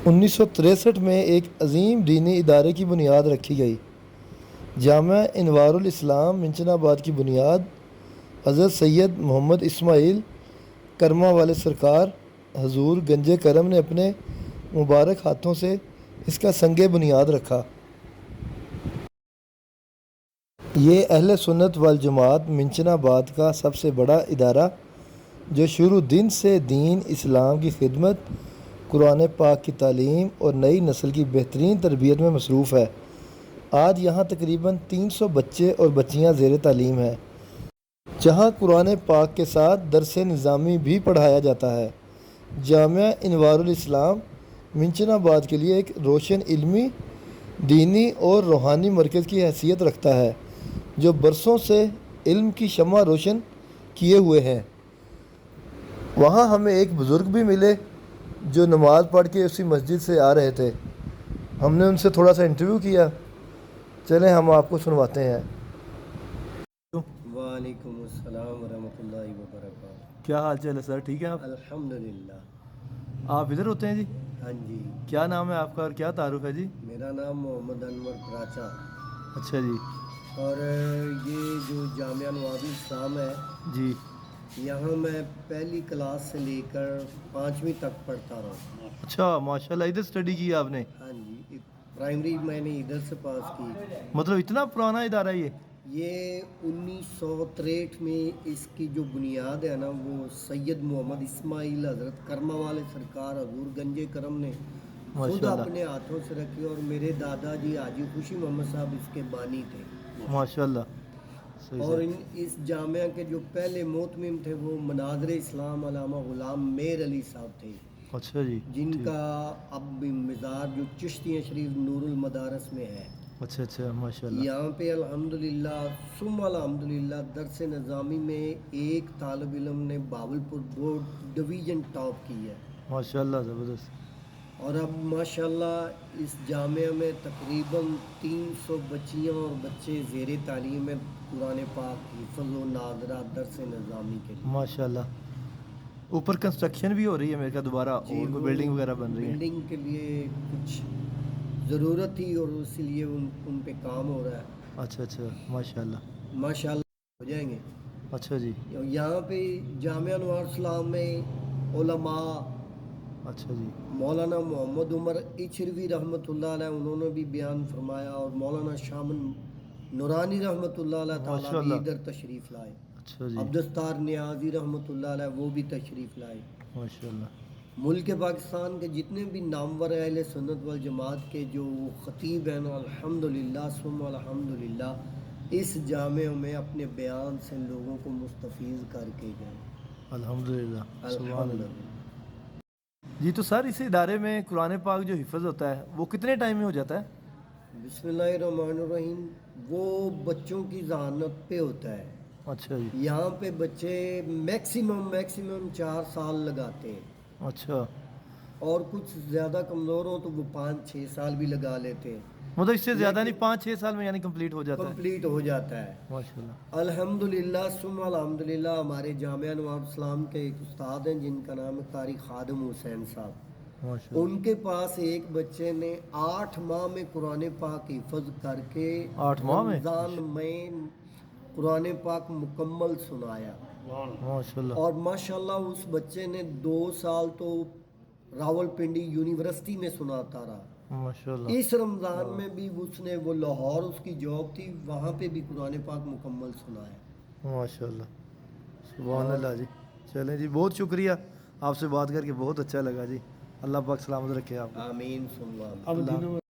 1963 میں ایک عظیم دینی ادارے کی بنیاد رکھی گئی۔ جامعہ انوار الاسلام منچن آباد کی بنیاد حضرت سید محمد اسماعیل کرما والے سرکار حضور گنج کرم نے اپنے مبارک ہاتھوں سے اس کا سنگ بنیاد رکھا۔ یہ اہل سنت والجماعت منچن آباد کا سب سے بڑا ادارہ جو شروع دن سے دین اسلام کی خدمت، قرآن پاک کی تعلیم اور نئی نسل کی بہترین تربیت میں مصروف ہے۔ آج یہاں تقریباً 300 بچے اور بچیاں زیر تعلیم ہیں، جہاں قرآن پاک کے ساتھ درس نظامی بھی پڑھایا جاتا ہے۔ جامعہ انوار الاسلام منچن آباد کے لیے ایک روشن علمی، دینی اور روحانی مرکز کی حیثیت رکھتا ہے جو برسوں سے علم کی شمع روشن کیے ہوئے ہیں۔ وہاں ہمیں ایک بزرگ بھی ملے جو نماز پڑھ کے اسی مسجد سے آ رہے تھے۔ ہم نے ان سے تھوڑا سا انٹرویو کیا، چلیں ہم آپ کو سنواتے ہیں۔ وعلیکم السلام ورحمۃ اللہ وبرکاتہ۔ کیا حال چال ہے سر؟ ٹھیک ہے آپ؟ الحمدللہ۔ آپ ادھر ہوتے ہیں جی؟ ہاں جی۔ کیا نام ہے آپ کا اور کیا تعارف ہے جی؟ میرا نام محمد انور پراچا۔ اچھا جی۔ اور یہ جو جامعہ انوار الاسلام ہے جی، یہاں میں پہلی کلاس سے لے کر 5ویں تک پڑھتا رہا۔ اچھا ماشاء اللہ، ادھر اسٹڈی کی آپ نے؟ ہاں جی، پرائمری میں نے ادھر سے پاس کی۔ مطلب اتنا پرانا ادارہ ہے یہ؟ یہ 1963 میں اس کی جو بنیاد ہے نا، وہ سید محمد اسماعیل حضرت کرما والے سرکار حضور گنج کرم نے خود اپنے ہاتھوں سے رکھی، اور میرے دادا جی حاجی خوشی محمد صاحب اس کے بانی تھے۔ ماشاء اللہ۔ اور اس جامعہ کے جو پہلے محتمم تھے وہ مناظر اسلام علامہ غلام میر علی صاحب تھے۔ اچھا جی، جن کا اب بھی مزار جو چشتیہ شریف نور المدارس میں ہے۔ اچھا اچھا ماشاء اللہ۔ یہاں پہ الحمدللہ ثم الحمدللہ درس نظامی میں ایک طالب علم نے بہاولپور بورڈ ڈویژن ٹاپ کی ہے۔ ماشاء اللہ، زبردست۔ اور اب ماشاءاللہ اس جامعہ میں تقریباً 300 بچیاں اور بچے زیر تعلیم ہیں، قرآن پاک حفظ و ناظرہ درس نظامی کے لیے۔ ماشاء اللہ۔ اوپر کنسٹرکشن بھی ہو رہی ہے میرے کا دوبارہ، اور کوئی بلڈنگ وغیرہ بن رہی ہے؟ بلڈنگ کے لیے کچھ ضرورت تھی اور اسی لیے ان پہ کام ہو رہا ہے۔ اچھا اچھا ماشاء اللہ۔ ماشاءاللہ ہو جائیں گے۔ اچھا جی۔ یہاں پہ جامعہ انوار الاسلام میں علماء اچھا جی۔ مولانا محمد عمر اچھروی رحمۃ اللہ علیہ انہوں نے بھی بیان فرمایا، اور مولانا شامن نورانی رحمۃ اللہ علیہ تعالیٰ بھی ادھر تشریف لائے۔ اچھا جی۔ عبدالستار نیازی رحمۃ اللہ علیہ وہ بھی تشریف لائے۔ ماشاء اللہ۔ ملک پاکستان کے جتنے بھی نامور اہل سنت والجماعت کے جو خطیب ہیں الحمدللہ ثم الحمدللہ اس جامعہ میں اپنے بیان سے لوگوں کو مستفیض کر کے گئے۔ الحمدللہ، سبحان اللہ۔ الحمدللہ۔ جی تو سر اس ادارے میں قرآن پاک جو حفظ ہوتا ہے وہ کتنے ٹائم میں ہو جاتا ہے؟ بسم اللہ الرحمن الرحیم، وہ بچوں کی ذہانت پہ ہوتا ہے۔ اچھا جی۔ یہاں پہ بچے میکسیمم 4 سال لگاتے ہیں، اچھا، اور کچھ زیادہ کمزور ہوں تو وہ 5-6 سال بھی لگا لیتے ہیں۔ مطلب اس سے زیادہ نہیں، 5-6 سال میں یعنی کمپلیٹ ہو جاتا ہے؟ کمپلیٹ ہو جاتا ہے ماشاء اللہ۔ الحمدللہ ثم الحمدللہ۔ ہمارے جامعہ انوار الاسلام کے ایک استاد ہیں جن کا نام ہے قاری خادم حسین صاحب۔ ماشاء اللہ۔ ان کے پاس ایک بچے نے 8 ماہ میں قرآن پاک حفظ کر کے 8 ماہ میں رمضان میں قرآن پاک مکمل سنایا۔ ماشاء اللہ۔ اور ماشاءاللہ اس بچے نے 2 سال تو راول پنڈی یونیورسٹی میں سناتا رہا۔ ماشاء اللہ۔ اس رمضان میں بھی اس نے، وہ لاہور اس کی جاب تھی، وہاں پہ بھی قرآن پاک مکمل سنایا۔ ماشاء اللہ، سبحان اللہ جی۔ چلیں جی، بہت شکریہ، آپ سے بات کر کے بہت اچھا لگا جی۔ اللہ پاک سلامت رکھے آپ کو۔ آمین ثم آمین۔ اللہ